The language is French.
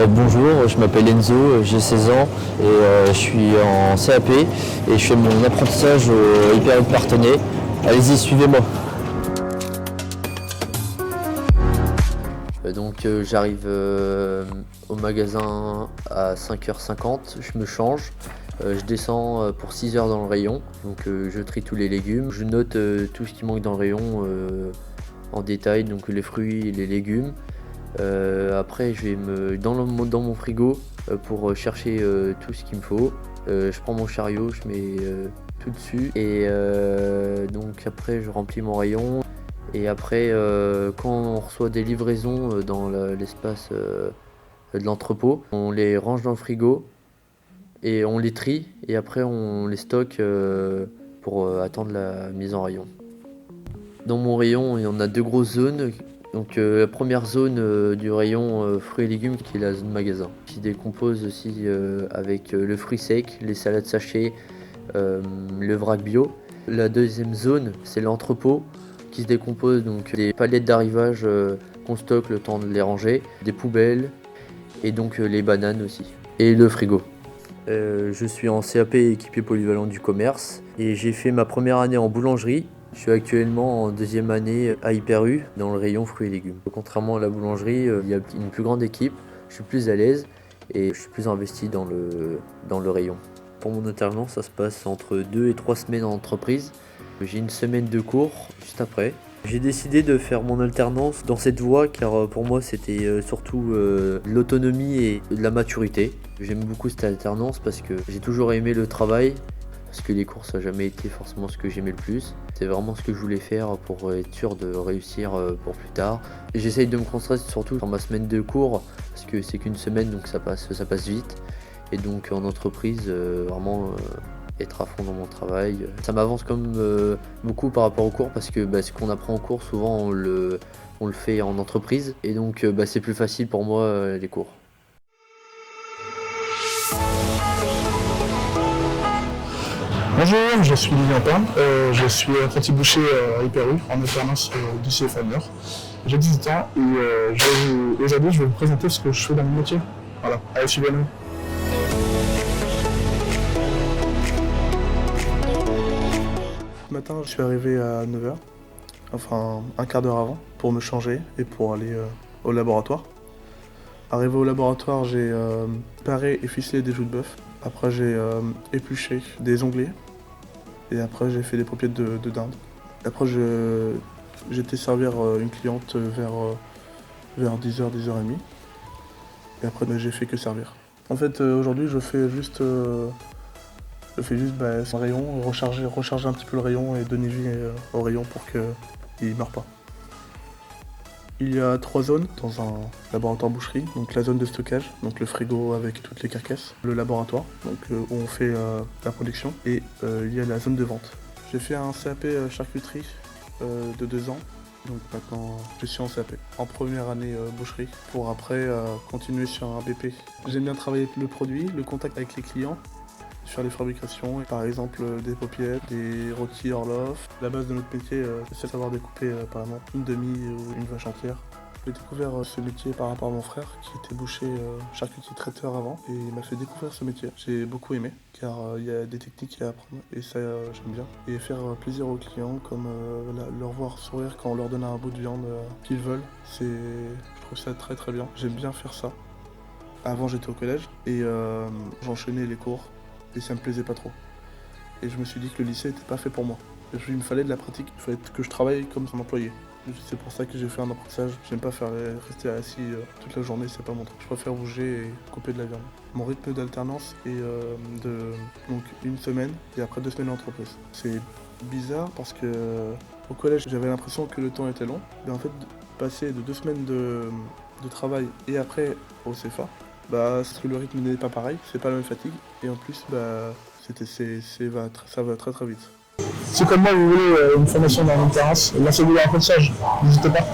Bonjour, je m'appelle Enzo, j'ai 16 ans et je suis en CAP et je fais mon apprentissage au Hyper Parthenay. Allez-y, suivez-moi. J'arrive au magasin à 5h50, je me change, je descends pour 6h dans le rayon, je trie tous les légumes, je note tout ce qui manque dans le rayon en détail, donc les fruits et les légumes. Après je vais dans mon frigo pour chercher tout ce qu'il me faut. Je prends mon chariot, je mets tout dessus et donc après je remplis mon rayon. Et après quand on reçoit des livraisons dans l'espace de l'entrepôt, on les range dans le frigo et on les trie et après on les stocke pour attendre la mise en rayon. Dans mon rayon, il y en a deux grosses zones. La première zone du rayon fruits et légumes qui est la zone magasin, qui décompose aussi avec le fruit sec, les salades sachets, le vrac bio. La deuxième zone, c'est l'entrepôt qui se décompose donc des palettes d'arrivage qu'on stocke le temps de les ranger, des poubelles et donc les bananes aussi, et le frigo. Je suis en CAP équipier polyvalent du commerce et j'ai fait ma première année en boulangerie. Je suis actuellement en deuxième année à Hyper U dans le rayon fruits et légumes. Contrairement à la boulangerie, il y a une plus grande équipe, je suis plus à l'aise et je suis plus investi dans le rayon. Pour mon alternance, ça se passe entre 2 et 3 semaines en entreprise. J'ai une semaine de cours juste après. J'ai décidé de faire mon alternance dans cette voie car pour moi c'était surtout l'autonomie et de la maturité. J'aime beaucoup cette alternance parce que j'ai toujours aimé le travail. Parce que les cours ça n'a jamais été forcément ce que j'aimais le plus. C'est vraiment ce que je voulais faire pour être sûr de réussir pour plus tard. Et j'essaye de me concentrer surtout dans ma semaine de cours parce que c'est qu'une semaine donc ça passe vite. Et donc en entreprise vraiment être à fond dans mon travail. Ça m'avance comme beaucoup par rapport aux cours parce que ce qu'on apprend en cours souvent on le fait en entreprise. Et donc c'est plus facile pour moi les cours. Bonjour, je suis Lilian Pain, je suis apprenti boucher à Hyper U en alternance du CFA Mur. J'ai 18 ans et aujourd'hui je vais vous présenter ce que je fais dans mon métier. Voilà, allez suivez-nous. Ce matin je suis arrivé à 9h, enfin un quart d'heure avant, pour me changer et pour aller au laboratoire. Arrivé au laboratoire, j'ai paré et ficelé des joues de bœuf. Après j'ai épluché des onglets. Et après j'ai fait des paupiètes de dinde. Après j'étais servir une cliente vers 10h, 10h30. Et après j'ai fait que servir. En fait aujourd'hui je fais juste un rayon, recharger un petit peu le rayon et donner vie au rayon pour qu'il ne meure pas. Il y a 3 zones dans un laboratoire boucherie, donc la zone de stockage, donc le frigo avec toutes les carcasses, le laboratoire, donc où on fait la production, et il y a la zone de vente. J'ai fait un CAP charcuterie de 2 ans, donc maintenant je suis en CAP, en première année boucherie, pour après continuer sur un BP. J'aime bien travailler le produit, le contact avec les clients, faire les fabrications, par exemple des paupiètes, des rôtis Orloff. La base de notre métier, c'est de savoir découper par exemple une demi ou une vache entière. J'ai découvert ce métier par rapport à mon frère qui était boucher charcutier traiteur avant et il m'a fait découvrir ce métier. J'ai beaucoup aimé car il y a des techniques à apprendre et ça j'aime bien. Et faire plaisir aux clients comme leur voir sourire quand on leur donne un bout de viande qu'ils veulent, je trouve ça très très bien. J'aime bien faire ça. Avant j'étais au collège et j'enchaînais les cours. Et ça me plaisait pas trop. Et je me suis dit que le lycée était pas fait pour moi. Il me fallait de la pratique, il fallait que je travaille comme un employé. C'est pour ça que j'ai fait un apprentissage. J'aime pas rester assis toute la journée, c'est pas mon truc. Je préfère bouger et couper de la viande. Mon rythme d'alternance est donc une semaine et après 2 semaines d'entreprise. C'est bizarre parce que au collège j'avais l'impression que le temps était long. Mais en fait, passer de 2 semaines de travail et après au CFA, parce que le rythme n'est pas pareil, c'est pas la même fatigue, et en plus, ça va très très vite. Si comme moi vous voulez une formation dans l'alternance, là c'est vous l'apprentissage, n'hésitez pas.